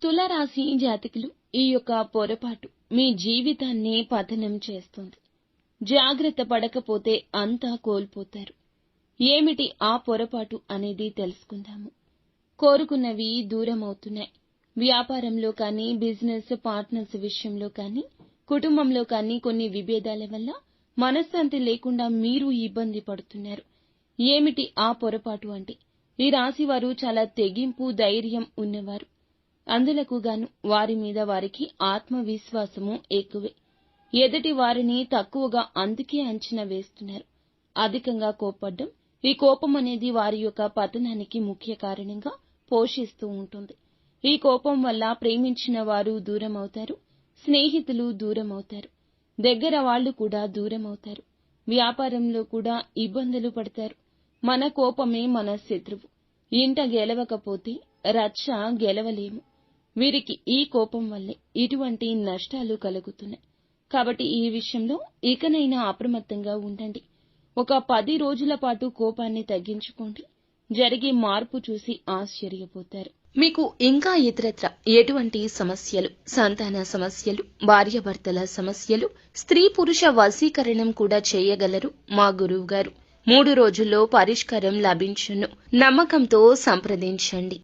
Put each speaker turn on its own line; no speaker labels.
తులారాశి జాతకులు, ఈ యొక్క పొరపాటు మీ జీవితాన్ని పతనం చేస్తుంది. జాగ్రత్త పడకపోతే అంతా కోల్పోతారు. ఏమిటి ఆ పొరపాటు అనేది తెలుసుకుందాము. కోరుకున్నవి దూరమవుతున్నాయి. వ్యాపారంలో కానీ, బిజినెస్ పార్ట్నర్స్ విషయంలో కానీ, కుటుంబంలో కానీ కొన్ని విభేదాల వల్ల మనశ్శాంతి లేకుండా మీరు ఇబ్బంది పడుతున్నారు. ఏమిటి ఆ పొరపాటు అంటే, ఈ రాశి వారు చాలా తెగింపు, ధైర్యం ఉన్నవారు. అందులకు గాను వారి మీద వారికి ఆత్మవిశ్వాసము ఎక్కువే. ఎదుటి వారిని తక్కువగా అందుకే అంచనా వేస్తున్నారు. అధికంగా కోప్పడ్డం, ఈ కోపం అనేది వారి యొక్క పతనానికి ముఖ్య కారణంగా పోషిస్తూ ఉంటుంది. ఈ కోపం వల్ల ప్రేమించిన వారు దూరం అవుతారు, స్నేహితులు దూరం అవుతారు, దగ్గర వాళ్ళు కూడా దూరం అవుతారు. వ్యాపారంలో కూడా ఇబ్బందులు పడతారు. మన కోపమే మన శత్రువు. ఇంట గెలవకపోతే రచ్చ గెలవలేము. వీరికి ఈ కోపం వల్లే ఇటువంటి నష్టాలు కలుగుతున్నాయి. కాబట్టి ఈ విషయంలో ఇకనైనా అప్రమత్తంగా ఉండండి. ఒక 10 రోజుల పాటు కోపాన్ని తగ్గించుకోండి. జరిగే మార్పు చూసి ఆశ్చర్యపోతారు. మీకు ఇంకా ఇతరత్ర ఎటువంటి సమస్యలు, సంతాన సమస్యలు, భార్యాభర్తల సమస్యలు, స్త్రీ పురుష వశీకరణం కూడా చేయగలరు మా గురువు గారు. 3 రోజుల్లో పరిష్కారం లభించును. నమ్మకంతో సంప్రదించండి.